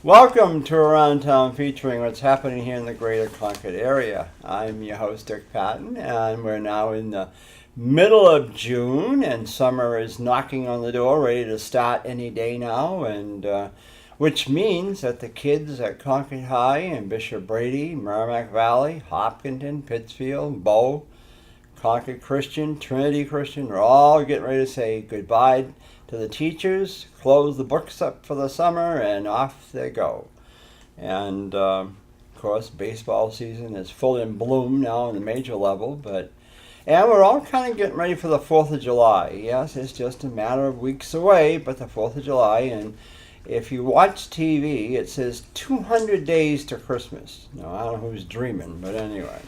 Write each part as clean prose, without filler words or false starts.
Welcome to Around Town, featuring what's happening here in the greater Concord area. I'm your host, Dick Patten, and we're now in the middle of June, and summer is knocking on the door, ready to start any day now, and which means that the kids at Concord High and Bishop Brady, Merrimack Valley, Hopkinton, Pittsfield, Bow, Concord Christian, Trinity Christian, are all getting ready to say goodbye to the teachers, close the books up for the summer, and off they go. And of course, baseball season is full in bloom now on the major level, and we're all kind of getting ready for the 4th of July. Yes, it's just a matter of weeks away, but the 4th of July, and if you watch TV, it says 200 days to Christmas. Now, I don't know who's dreaming, but anyway.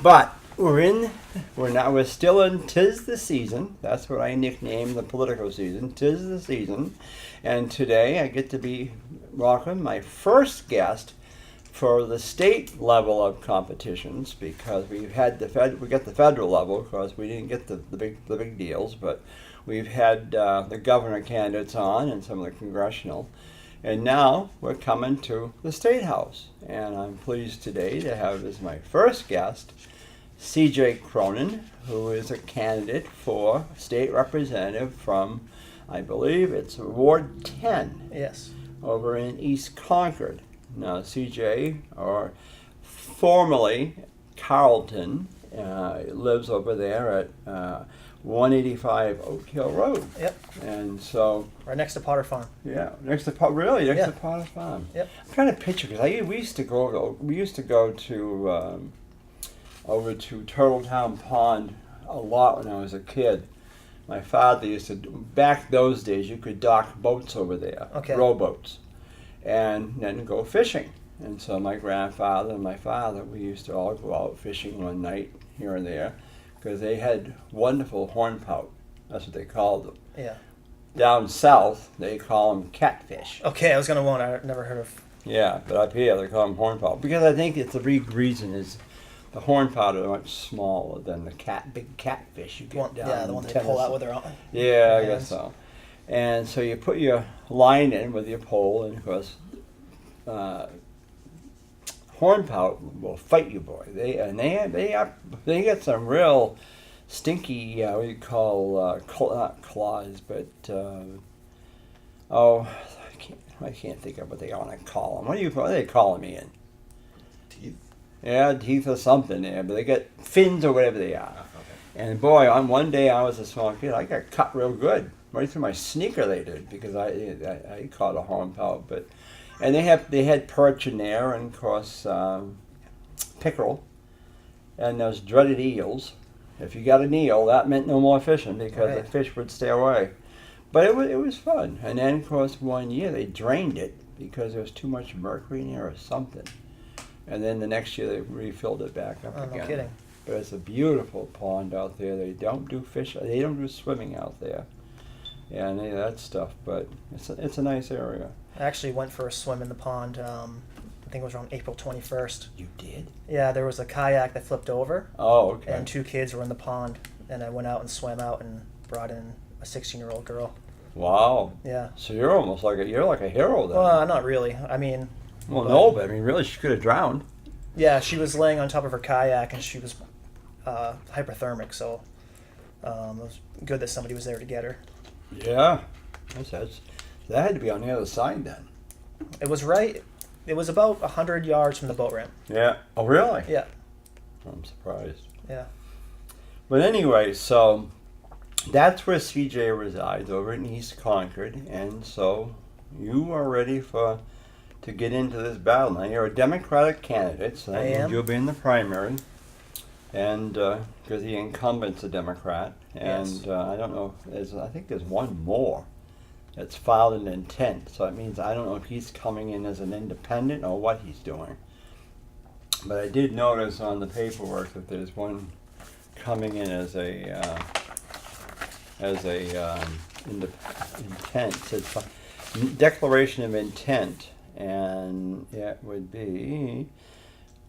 But we're still in 'tis the season. That's what I nicknamed the political season, 'tis the season. And today I get to welcome my first guest for the state level of competitions, because we got the federal level. Of course, we didn't get the big deals, but we've had the governor candidates on and some of the congressional. And now we're coming to the State House. And I'm pleased today to have as my first guest CJ Cronin, who is a candidate for state representative from, I believe it's Ward 10. Yes. Over in East Concord. Now, CJ, or formerly Carlton, lives over there at 185 Oak Hill Road. Yep. And so... right next to Potter Farm. Yeah, next to Potter Farm. Yep. I'm trying to picture, because we used to go to over to Turtletown Pond a lot when I was a kid. My father used to, back those days, you could dock boats over there, okay, rowboats, and then go fishing. And so my grandfather and my father, we used to all go out fishing one night here and there, because they had wonderful hornpout. That's what they called them. Yeah. Down south, they call them catfish. Okay, I was going to warn, I never heard of... Yeah, but up here they call them hornpout, because I think it's the big reason is the hornpout are much smaller than the big catfish you get down. Yeah, the one they pull out with their own. Yeah, I guess so. And so you put your line in with your pole, and of course, hornpout will fight you, boy. They get some real stinky, what do you call not claws, but I can't think of what they want to call them. What are they calling me in? Teeth. Yeah, teeth or something there, but they get fins or whatever they are. Okay. And boy, on one day I was a small kid, I got cut real good. Right through my sneaker they did, because I caught a hornpout. And they had perch in there, and of course pickerel, and those dreaded eels. If you got an eel, that meant no more fishing, because the fish would stay away. But it was fun. And then of course one year they drained it because there was too much mercury in there or something. And then the next year they refilled it back up again. No kidding. But it's a beautiful pond out there. They don't do swimming out there, and any of that stuff. But it's a nice area. I actually went for a swim in the pond. I think it was around April 21st. You did? Yeah, there was a kayak that flipped over. Oh, okay. And 2 kids were in the pond, and I went out and swam out and brought in a 16-year-old girl. Wow. Yeah. So you're almost like a hero then. Well, not really. I mean. Well, no, but I mean, really, she could have drowned. Yeah, she was laying on top of her kayak, and she was hypothermic, so it was good that somebody was there to get her. Yeah. That had to be on the other side then. It was about 100 yards from the boat ramp. Yeah. Oh, really? Yeah. I'm surprised. Yeah. But anyway, so that's where CJ resides, over in East Concord, and so you are ready to get into this battle. Now, you're a Democratic candidate, so that means you'll be in the primary, and because the incumbent's a Democrat, and yes. I don't know, I think there's one more that's filed an intent, so it means I don't know if he's coming in as an independent or what he's doing. But I did notice on the paperwork that there's one coming in as a intent, says declaration of intent, and it would be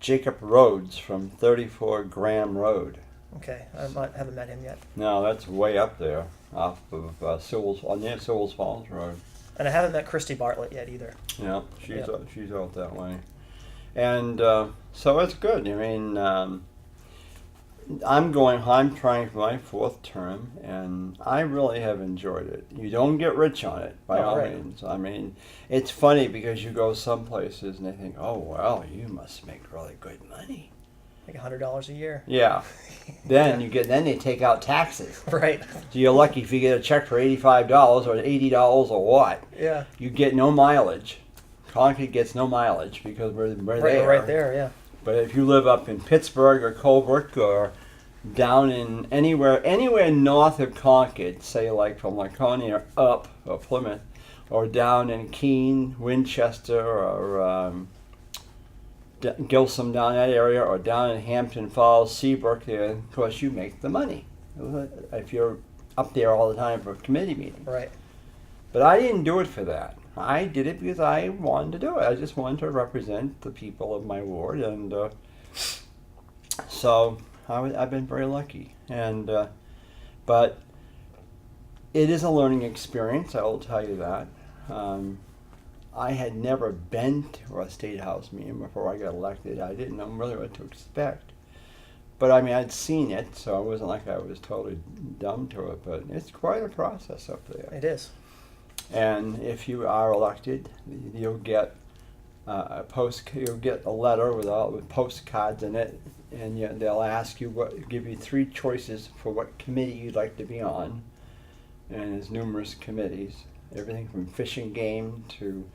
Jacob Rhodes from 34 Graham Road. Okay, I haven't met him yet. No, that's way up there, off of near Sewell's Falls Road. And I haven't met Christy Bartlett yet either. Yeah, she's Yep. she's out that way, and so it's good. I mean, I'm trying for my 4th term, and I really have enjoyed it. You don't get rich on it, by all Right. means. I mean, it's funny because you go some places and they think, oh, well, you must make really good money. Like $100 a year. Yeah. Then then they take out taxes. Right. So you're lucky if you get a check for $85 or $80 or what. Yeah. You get no mileage. Concord gets no mileage because we're Right, there. right there, yeah. But if you live up in Pittsburgh or Colbrook or down in anywhere north of Concord, say like from Laconia up or Plymouth, or down in Keene, Winchester, or Gilsum down that area, or down in Hampton Falls, Seabrook, there, of course you make the money if you're up there all the time for committee meetings. Right. But I didn't do it for that. I did it because I wanted to do it. I just wanted to represent the people of my ward, and so I've been very lucky. And but it is a learning experience. I will tell you that. I had never been to a state house meeting before I got elected. I didn't know really what to expect. But I mean, I'd seen it, so it wasn't like I was totally dumb to it. But it's quite a process up there. It is. And if you are elected, you'll get you'll get a letter with postcards in it, and they'll ask you give you 3 choices for what committee you'd like to be on. And there's numerous committees, everything from fish and game to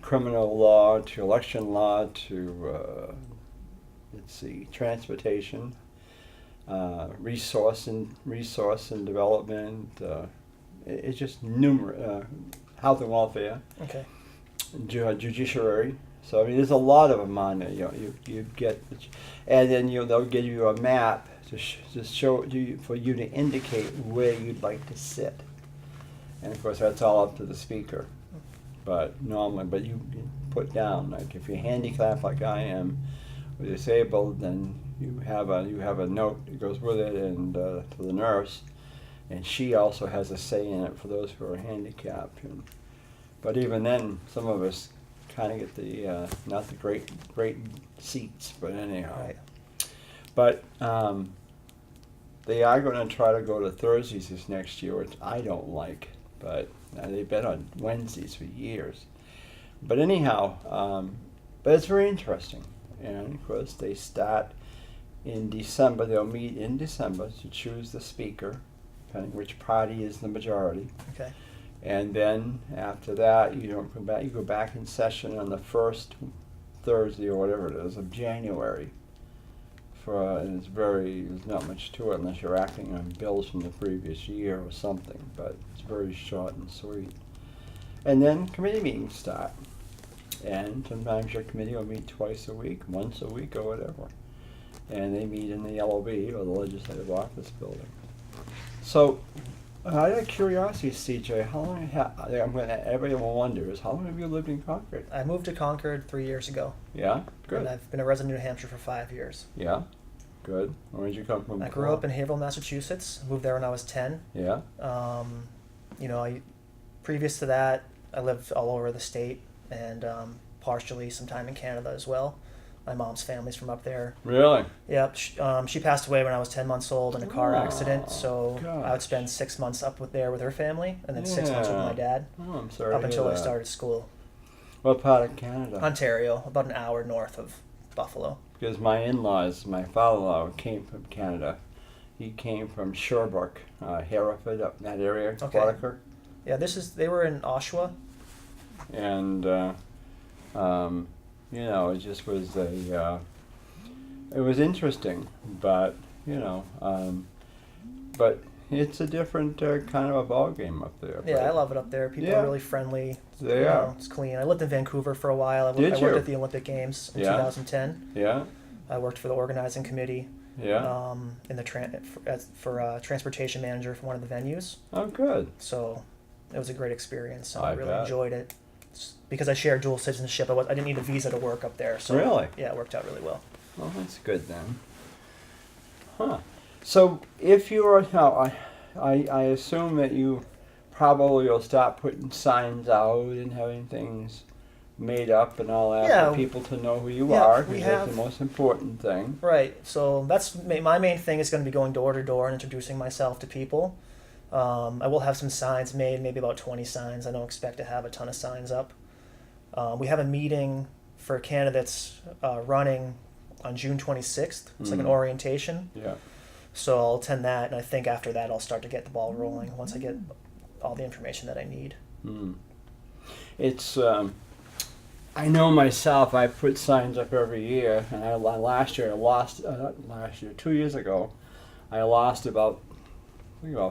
criminal law to election law to transportation, resource and development. It's just numerous, health and welfare, Okay. judiciary. So I mean, there's a lot of them on there. You get, and then they'll give you a map to show you for you to indicate where you'd like to sit. And of course, that's all up to the speaker. But you put down, like if you're handicapped like I am, or disabled, then you have a note that goes with it, and to the nurse. And she also has a say in it for those who are handicapped. But even then, some of us kind of get the not the great seats, but anyhow. Right. But they are going to try to go to Thursdays this next year, which I don't like. But they've been on Wednesdays for years. But anyhow, but it's very interesting. And of course, they start in December. They'll meet in December to choose the speaker, depending which party is the majority. Okay. And then after that, you don't come back. You go back in session on the first Thursday or whatever it is of January. And there's not much to it unless you're acting on bills from the previous year or something. But it's very short and sweet. And then committee meetings start. And sometimes your committee will meet twice a week, once a week, or whatever. And they meet in the LOB, or the Legislative Office Building. So, out of curiosity, CJ, how long everybody will wonder is how long have you lived in Concord? I moved to Concord 3 years ago. Yeah? Good. And I've been a resident of New Hampshire for 5 years. Yeah? Good. Where did you come from? I grew up in Haverhill, Massachusetts. Moved there when I was 10. Yeah? Previous to that, I lived all over the state and partially some time in Canada as well. My mom's family's from up there. Really? Yep. She passed away when I was 10 months old in a car accident, so I would gosh. spend 6 months up there with her family and then 6 months with my dad Oh, I'm sorry up to until hear I that. started school. What part of Canada? Ontario, about an hour north of Buffalo. Because my in-laws, my father-in-law came from Canada. He came from Sherbrooke, Hereford, up in that area, Okay. Quaticook. Yeah, they were in Oshawa. And it just was it was interesting, but but it's a different kind of a ball game up there. Yeah, but I love it up there. People Yeah. are really friendly. They are. It's clean. I lived in Vancouver for a while. I Did worked you? at the Olympic Games in Yeah. 2010. Yeah, I worked for the organizing committee. yeah. In the transportation manager for one of the venues. Oh, good. So it was a great experience. So I I really bet. enjoyed it. Because I shared dual citizenship, I didn't need a visa to work up there. So Really? yeah, it worked out really well. Well, that's good then. Huh. So if you are now, I assume that you probably will start putting signs out and having things made up and all that Yeah. for people to know who you Yeah, are, we because that's have- the most important thing. Right. So that's my main thing is going to be going door to door and introducing myself to people. I will have some signs made, maybe about 20 signs. I don't expect to have a ton of signs up. We have a meeting for candidates running on June 26th. It's like an orientation. Yeah. So I'll attend that, and I think after that I'll start to get the ball rolling once I get all the information that I need. It's, I know myself, I put signs up every year, and last year I lost, not last year, 2 years ago, I lost about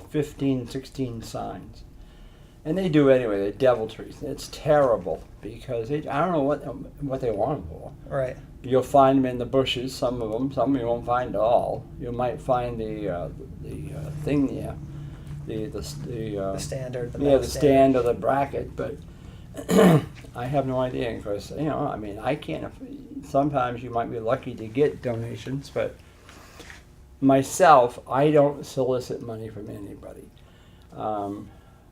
15, 16 signs. And they do anyway, they're deviltries. It's terrible because I don't know what they want them for. Right. You'll find them in the bushes, some of them you won't find at all. You might find the thing there, the Standard. the stand or the bracket, but I have no idea because, I mean, I can't, sometimes you might be lucky to get donations, but myself, I don't solicit money from anybody.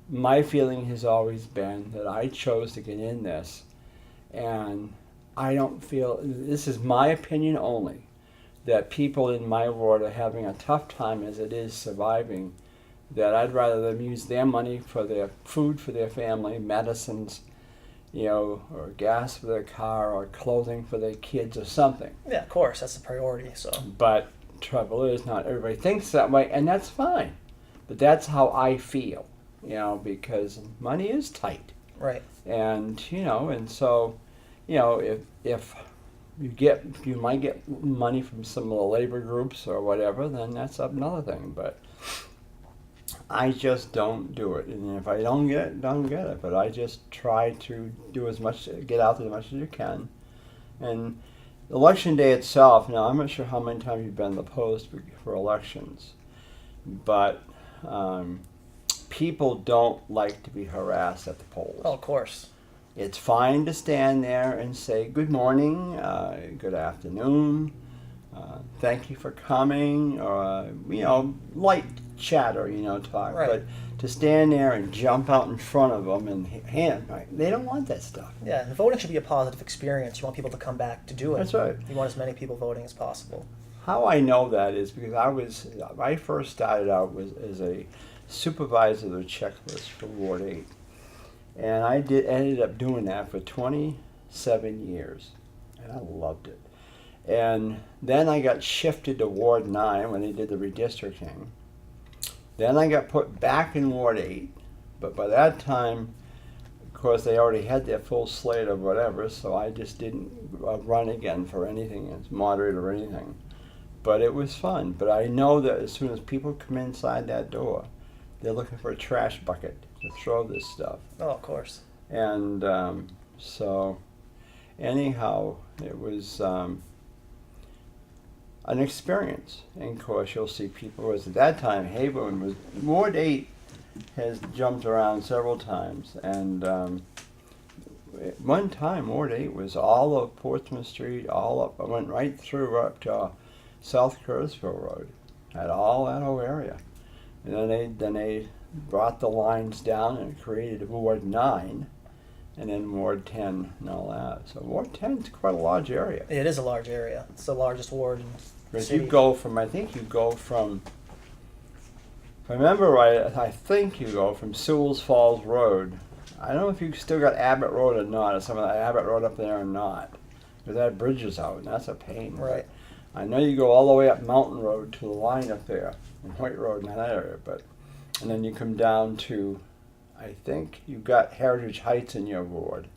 My feeling has always been that I chose to get in this, and I don't feel, this is my opinion only, that people in my ward are having a tough time as it is surviving, that I'd rather them use their money for their food for their family, medicines, or gas for their car, or clothing for their kids, or something. Yeah, of course, that's the priority. So. But trouble is, not everybody thinks that way, and that's fine. But that's how I feel, because money is tight. Right. And and so, if you might get money from some of the labor groups or whatever, then that's another thing. But I just don't do it, and if I don't get it, don't get it. But I just try to do get out there as much as you can. And election day itself, now I'm not sure how many times you've been to the post for elections, but people don't like to be harassed at the polls. Oh, of course. It's fine to stand there and say good morning, good afternoon, thank you for coming, or light chatter, talk. Right. But to stand there and jump out in front of them and they don't want that stuff. Yeah, and voting should be a positive experience. You want people to come back to do it. That's right. You want as many people voting as possible. How I know that is because I first started out as a supervisor of the checklist for Ward 8. And I ended up doing that for 27 years. And I loved it. And then I got shifted to Ward 9 when they did the redistricting. Then I got put back in Ward 8. But by that time, of course, they already had their full slate of whatever, so I just didn't run again for anything as moderator or anything. But it was fun. But I know that as soon as people come inside that door, they're looking for a trash bucket to throw this stuff. Oh, of course. And so anyhow, it was an experience. And of course, you'll see people, at that time, Haven was, Ward 8 has jumped around several times. And at one time, Ward 8 was all of Portsmouth Street, all up, I went right through up to South Curtisville Road, had all that whole area. And then they brought the lines down and created Ward 9, and then Ward 10 and all that. So Ward 10 is quite a large area. It is a large area. It's the largest ward in the Because city. if I remember right, I think you go from Sewell's Falls Road. I don't know if you still got Abbott Road or not, or some of the Abbott Road up there or not. Because that bridge is out, and that's a pain. Right. But I know you go all the way up Mountain Road to the line up there, and White Road in that area, and then you come down to, I think you've got Heritage Heights in your ward.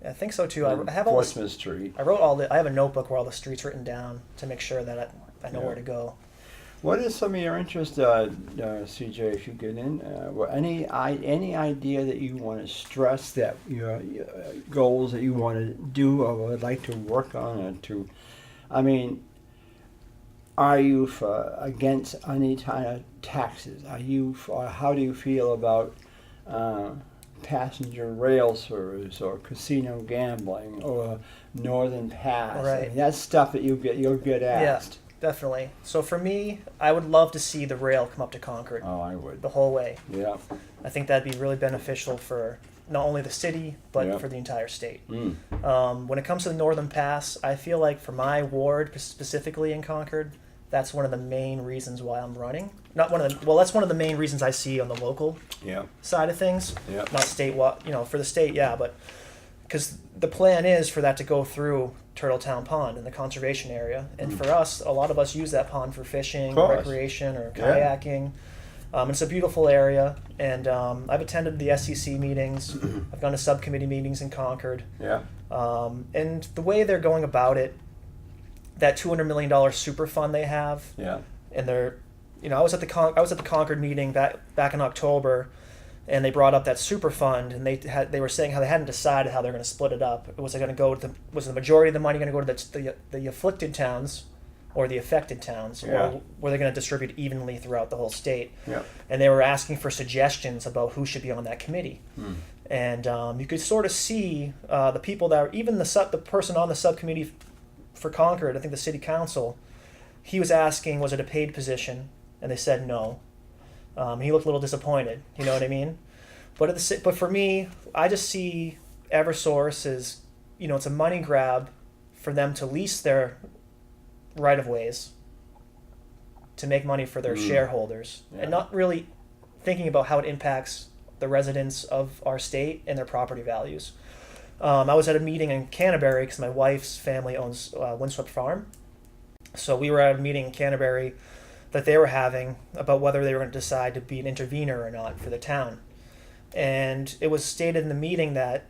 Yeah, I think so too. And I have all Portsmouth Street. I wrote I have a notebook where all the streets written down to make sure that I know Yeah. where to go. What is some of your interest, CJ, if you get in? Any idea that you want to stress, that your goals that you want to do or would like to work on, or to, I mean, are you against any kind of taxes? Are you, or how do you feel about passenger rail service or casino gambling or Northern Pass? Right. I mean, that's stuff that you'll get asked. Yeah. definitely. So for me, I would love to see the rail come up to Concord Oh, I would. the whole way. Yeah. I think that'd be really beneficial for not only the city, but Yeah. for the entire state. Mm. When it comes to the Northern Pass, I feel like for my ward specifically in Concord, that's one of the main reasons why I'm running. Not one of the, well, that's one of the main reasons I see on the local Yeah. side of things. Yeah. Not statewide, for the state, yeah, but because the plan is for that to go through Turtletown Pond in the conservation area. And for us, a lot of us use that pond for fishing, Of course. recreation, or Yeah. kayaking. It's a beautiful area, and I've attended the SEC meetings. I've gone to subcommittee meetings in Concord. Yeah. And the way they're going about it, that $200 million super fund they have, Yeah. and they're, I was at the Concord meeting back in October, and they brought up that super fund, and they were saying how they hadn't decided how they're going to split it up. Was the majority of the money going to go to the afflicted towns, or the affected towns, Yeah. or were they going to distribute evenly throughout the whole state? Yeah. And they were asking for suggestions about who should be on that committee. Mm. And you could sort of see the people that even the person on the subcommittee for Concord, I think the city council, he was asking, was it a paid position? And they said no. He looked a little disappointed. You know what I mean? But for me, I just see Eversource as, it's a money grab for them to lease their right of ways to make money for their shareholders, Yeah. and not really thinking about how it impacts the residents of our state and their property values. I was at a meeting in Canterbury because my wife's family owns Windswept Farm. So we were at a meeting in Canterbury that they were having about whether they were going to decide to be an intervener or not for the town. And it was stated in the meeting that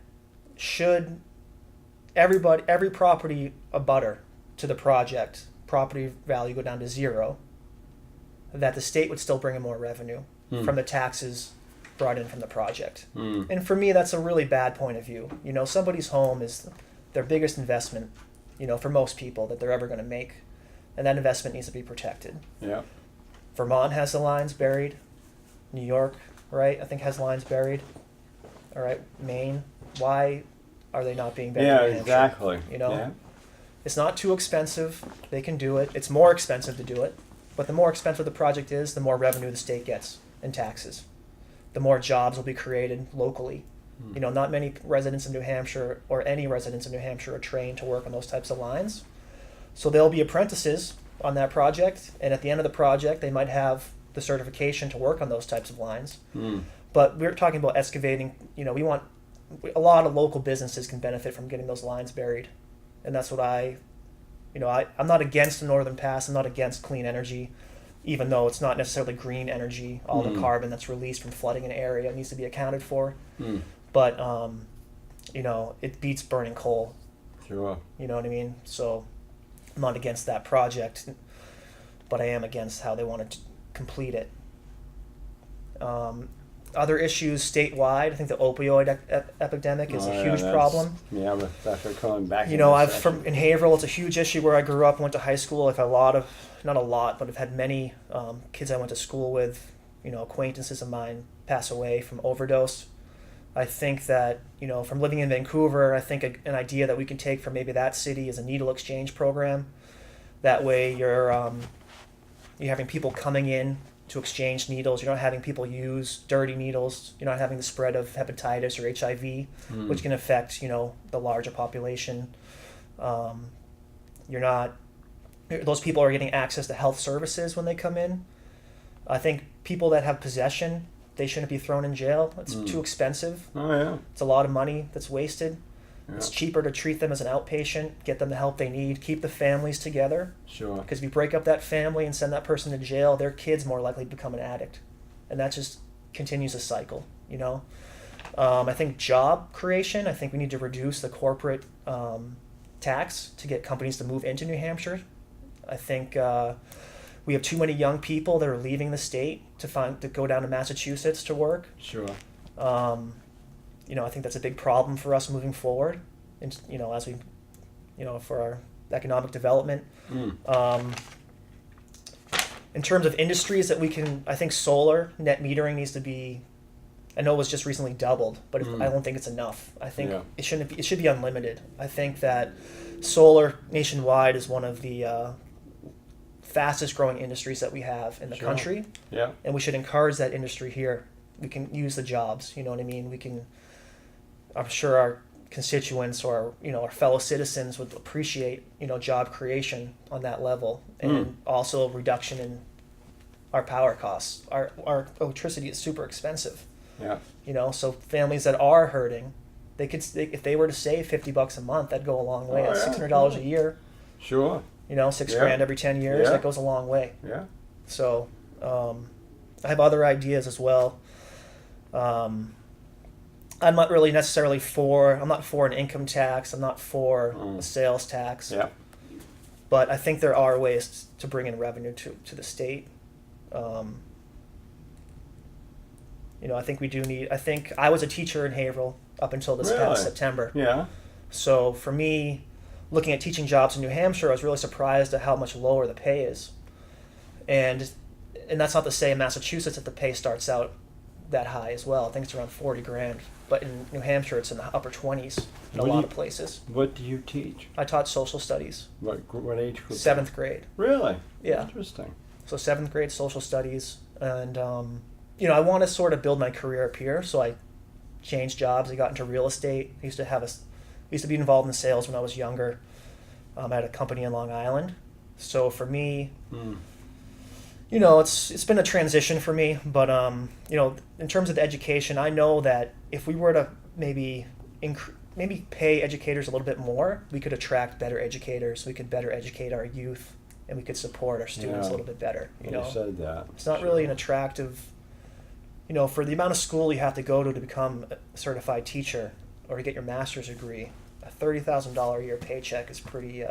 should every property abutter to the project, property value go down to zero, that the state would still bring in more revenue from the taxes brought in from the project. Mm. And for me, that's a really bad point of view. Somebody's home is their biggest investment, for most people that they're ever going to make. And that investment needs to be protected. Yeah. Vermont has the lines buried. New York, right, I think has lines buried. All right, Maine. Why are they not being buried Yeah, in Hampshire? exactly. Yeah. It's not too expensive. They can do it. It's more expensive to do it. But the more expensive the project is, the more revenue the state gets in taxes. The more jobs will be created locally. Not many residents in New Hampshire, or any residents in New Hampshire, are trained to work on those types of lines. So they'll be apprentices on that project, and at the end of the project, they might have the certification to work on those types of lines. Mm. But we're talking about excavating. We want a lot of local businesses can benefit from getting those lines buried, and that's what I'm not against the Northern Pass. I'm not against clean energy, even though it's not necessarily green energy. All the carbon that's released from flooding an area needs to be accounted for. Mm. But it beats burning coal. Sure. You know what I mean? So I'm not against that project, but I am against how they want to complete it. Other issues statewide, I think the opioid epidemic is a huge problem. Yeah, with Dr. Cohen back. In Haverhill, it's a huge issue where I grew up and went to high school. I've had not a lot, but I've had many kids I went to school with, acquaintances of mine pass away from overdose. I think that, from living in Vancouver, I think an idea that we can take from maybe that city is a needle exchange program. That way you're having people coming in to exchange needles. You're not having people use dirty needles. You're not having the spread of hepatitis or HIV, which can affect, the larger population. Those people are getting access to health services when they come in. I think people that have possession, they shouldn't be thrown in jail. It's too expensive. Oh, yeah. It's a lot of money that's wasted. Yeah. It's cheaper to treat them as an outpatient, get them the help they need, keep the families together. Sure. Because if you break up that family and send that person to jail, their kid's more likely to become an addict. And that just continues a cycle, I think job creation, I think we need to reduce the corporate tax to get companies to move into New Hampshire. I think we have too many young people that are leaving the state to go down to Massachusetts to work. Sure. I think that's a big problem for us moving forward, and as we, for our economic development. In terms of industries that we can, I think solar net metering needs to be. I know it was just recently doubled, but I don't think it's enough. I think it should be unlimited. I think that solar nationwide is one of the fastest growing industries that we have in the Sure. country, Yeah. and we should encourage that industry here. We can use the jobs, you know what I mean? I'm sure our constituents or our fellow citizens would appreciate job creation on that level, and also reduction in our power costs. Our electricity is super expensive, Yeah. so families that are hurting, if they were to save $50 a month, that'd go a long way. Oh, That's yeah, $600 a cool. year, Sure. $6 Yeah. grand every 10 years. Yeah. That goes a long way. Yeah. So I have other ideas as well. I'm not really necessarily I'm not for an income tax. I'm not for a sales tax. Yeah. But I think there are ways to bring in revenue to the state. I think we do need. I think I was a teacher in Haverhill up until this past Really? September. Yeah. So for me, looking at teaching jobs in New Hampshire, I was really surprised at how much lower the pay is. And that's not to say in Massachusetts that the pay starts out that high as well. I think it's around 40 grand. But in New Hampshire, it's in the upper 20s in a What do lot you- of places. What do you teach? I taught social studies, What age group? 7th grade. Really? Yeah. Interesting. So 7th grade social studies. And, I want to sort of build my career up here. So I changed jobs. I got into real estate. I used to be involved in sales when I was younger. I had a company in Long Island. So for me, it's been a transition for me, but in terms of the education, I know that if we were to maybe pay educators a little bit more, we could attract better educators. We could better educate our youth, and we could support our students a little bit better. You said that. It's not really an attractive. For the amount of school you have to go to become a certified teacher or to get your master's degree, a $30,000 a year paycheck is pretty.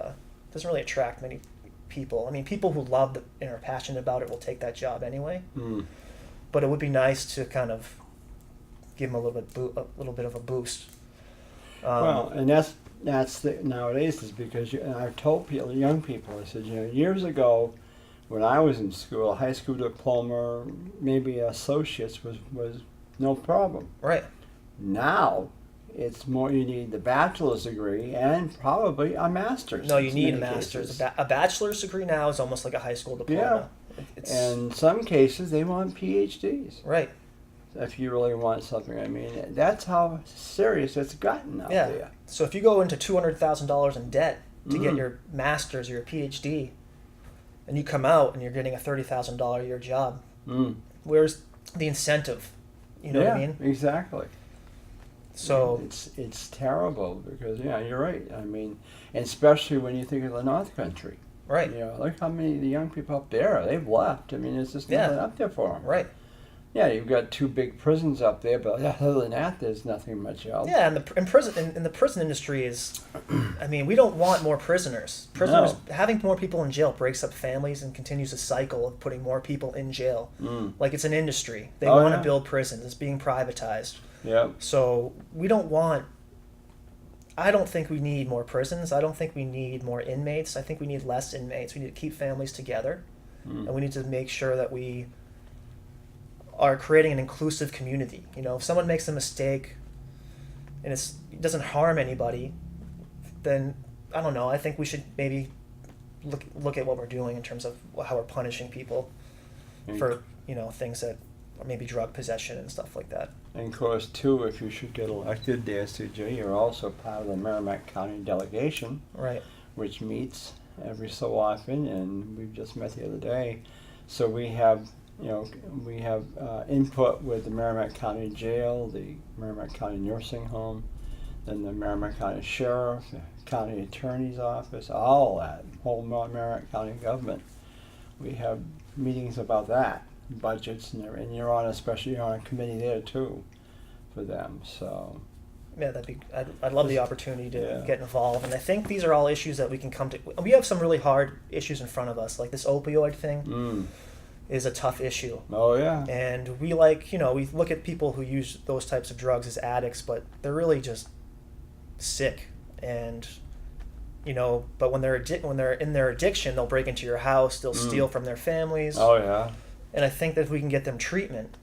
Doesn't really attract many people. I mean, people who love it and are passionate about it will take that job anyway. But it would be nice to kind of give them a little bit of a boost. Well, and that's nowadays is because and I've told young people, I said, years ago, when I was in school, a high school diploma, maybe associates was no problem. Right. Now, it's more you need the bachelor's degree and probably a master's. No, you in need a many master's. cases. A bachelor's degree now is almost like a high school diploma. And in some cases, they want PhDs. Right. If you really want something, I mean, that's how serious it's gotten out Yeah. there. So if you go into $200,000 in debt to get your master's or your PhD, and you come out and you're getting a $30,000 a year job, where's the incentive? You know what I mean? Exactly. So it's terrible because you're right. I mean, and especially when you think of the North Country. right, Look how many of the young people up there they've left. I mean, it's just nothing up there for them. right. Yeah, you've got 2 big prisons up there, but other than that, there's nothing much else. Yeah, and the prison industry is, I mean, we don't want more prisoners. Having more people in jail breaks up families and continues a cycle of putting more people in jail. Like it's an industry. They want to build prisons. It's being privatized. Yeah. So I don't think we need more prisons. I don't think we need more inmates. I think we need less inmates. We need to keep families together, and we need to make sure that we are creating an inclusive community. If someone makes a mistake and it doesn't harm anybody, then I don't know. I think we should maybe look at what we're doing in terms of how we're punishing people for things that or maybe drug possession and stuff like that. And of course, too, if you should get elected there, CJ, you're also part of the Merrimack County delegation, Right. which meets every so often, and we've just met the other day. So we have input with the Merrimack County Jail, the Merrimack County Nursing Home, then the Merrimack County Sheriff, the County Attorney's Office, all that, whole Merrimack County government. We have meetings about that, budgets, and you're on a committee there too, for them. So. Yeah, I'd love the opportunity to get involved, and I think these are all issues that we can come to. We have some really hard issues in front of us, like this opioid thing. Is a tough issue. Oh yeah. And we we look at people who use those types of drugs as addicts, but they're really just sick. And but when they're in their addiction, they'll break into your house, they'll steal from their families. Oh yeah. And I think that if we can get them treatment,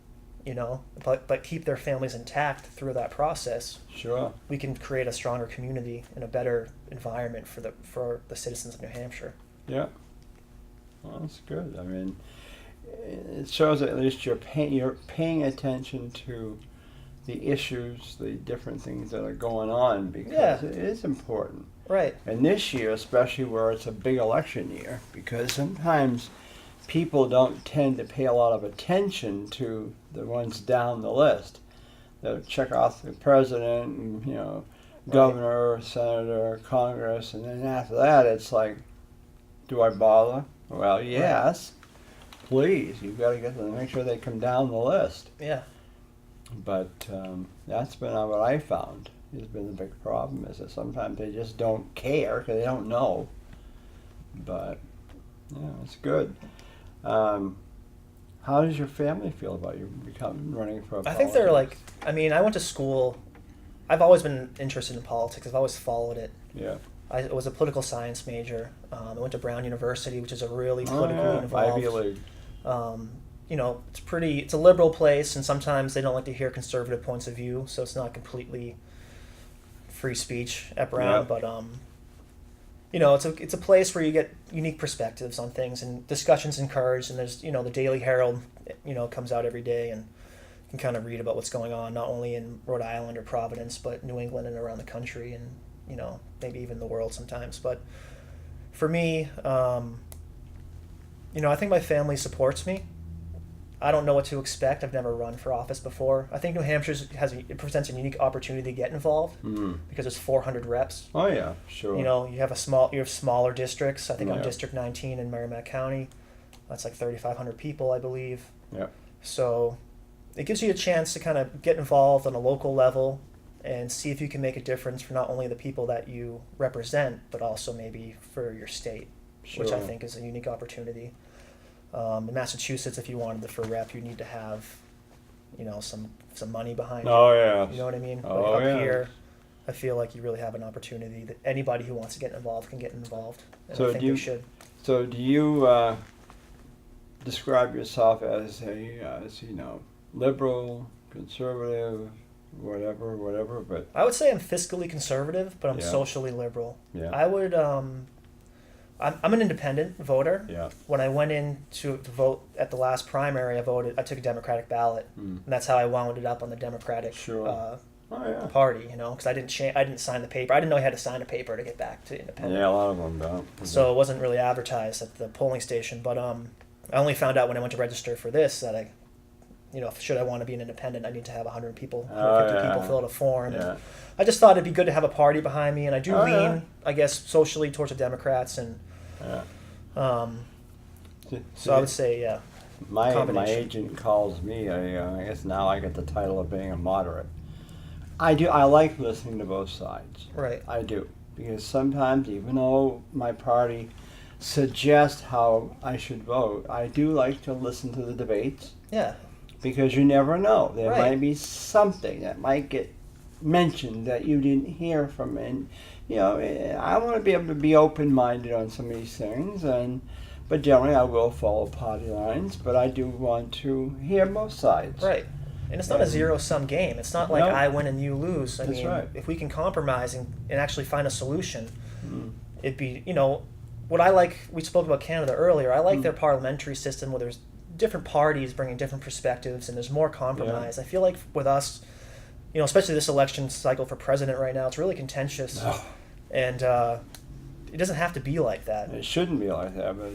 but keep their families intact through that process, Sure. we can create a stronger community and a better environment for the citizens of New Hampshire. Yeah. Well, that's good. I mean, it shows at least you're paying attention to the issues, the different things that are going on, because it is important. Right. And this year, especially where it's a big election year, because sometimes people don't tend to pay a lot of attention to the ones down the list. They'll check off the president, and, governor, senator, Congress, and then after that, it's like, do I bother? Well, yes, please. You've got to get them to make sure they come down the list. Yeah. But that's been what I found has been the big problem, is that sometimes they just don't care because they don't know. But it's good. How does your family feel about you running for politics? I think they're like, I went to school. I've always been interested in politics. I've always followed it. Yeah. I was a political science major. I went to Brown University, which is a really politically involved. Ivy League. It's a liberal place, and sometimes they don't like to hear conservative points of view, so it's not completely free speech at Brown. But it's a place where you get unique perspectives on things, and discussions encouraged. And there's the Daily Herald, comes out every day, and you can kind of read about what's going on not only in Rhode Island or Providence, but New England and around the country, and maybe even the world sometimes. But for me, I think my family supports me. I don't know what to expect. I've never run for office before. I think New Hampshire presents a unique opportunity to get involved because there's 400 reps. Oh yeah, sure. You have smaller districts. I think I'm District 19 in Merrimack County. That's like 3,500 people, I believe. Yeah. So it gives you a chance to kind of get involved on a local level and see if you can make a difference for not only the people that you represent, but also maybe for your state, which I think is a unique opportunity. In Massachusetts, if you wanted for rep, you need to have, some money behind you. Oh yeah. You know what I mean? Oh, but up yeah. here, I feel like you really have an opportunity that anybody who wants to get involved can get involved. And So I think they should. So do you describe yourself as liberal, conservative, whatever? But I would say I'm fiscally conservative, but I'm socially liberal. Yeah. I would. I'm an independent voter. Yeah. When I went in to vote at the last primary, I took a Democratic ballot, and that's how I wound it up on the Democratic Party. Because I didn't sign the paper. I didn't know I had to sign a paper to get back to independent. Yeah, a lot of them don't. So it wasn't really advertised at the polling station. But I only found out when I went to register for this that should I want to be an independent, I need to have 150 people fill out a form. Yeah. I just thought it'd be good to have a party behind me, and I do lean, I guess, socially towards the Democrats, and so I would say, My agent calls me. I guess now I get the title of being a moderate. I like listening to both sides. Right. I do, because sometimes, even though my party suggests how I should vote, I do like to listen to the debates. Yeah. Because you never know. There might be something that might get mentioned that you didn't hear from. And, I want to be able to be open-minded on some of these things. But generally I will follow party lines. But I do want to hear both sides. Right. And it's not a zero-sum game. It's not like I win and you lose. I mean, if we can compromise and actually find a solution, it'd be, what I like, we spoke about Canada earlier, I like their parliamentary system where there's different parties bringing different perspectives and there's more compromise. I feel like with us, especially this election cycle for president right now, it's really contentious. And it doesn't have to be like that. It shouldn't be like that, but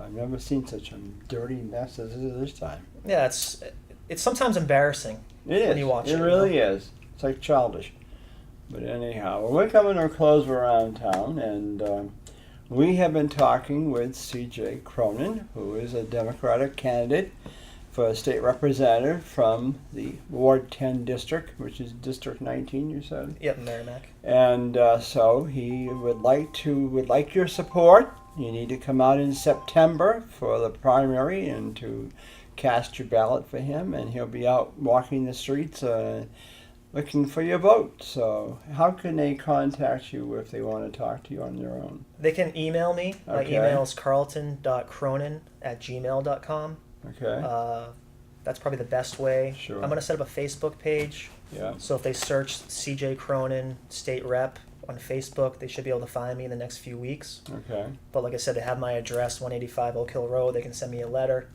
I've never seen such a dirty mess as it is this time. Yeah, it's sometimes embarrassing when you watch it. It really is. It's like childish. But anyhow, we're coming to a close around town, and we have been talking with CJ Cronin, who is a Democratic candidate for a state representative from the Ward 10 district, which is District 19, you said? Yep, Merrimack. And so he would like your support. You need to come out in September for the primary and to cast your ballot for him, and he'll be out walking the streets looking for your vote. So how can they contact you if they want to talk to you on their own? They can email me. My email is carlton.cronin@gmail.com. Okay. That's probably the best way. Sure. I'm going to set up a Facebook page. Yeah. So if they search CJ Cronin, state rep, on Facebook. They should be able to find me in the next few weeks. Okay. But like I said, they have my address, 185 Oak Hill Road. They can send me a letter.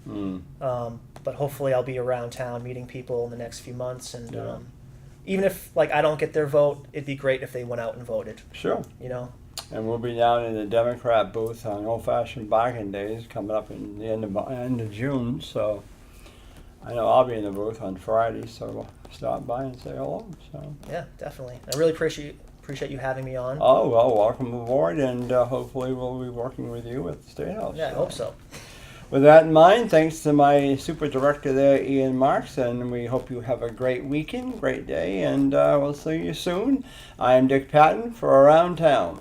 But hopefully I'll be around town meeting people in the next few months. And Yeah. even if like I don't get their vote, it'd be great if they went out and voted. Sure. You know? And we'll be down in the Democrat booth on old-fashioned bargain days coming up in the end of June. So I know I'll be in the booth on Friday, so we'll stop by and say hello. So. Yeah, definitely. I really appreciate you having me on. Oh, well, welcome aboard, and hopefully we'll be working with you at the State House. Yeah, I hope so. With that in mind, thanks to my super director there, Ian Marx, and we hope you have a great weekend, great day, and we'll see you soon. I am Dick Patten for Around Town.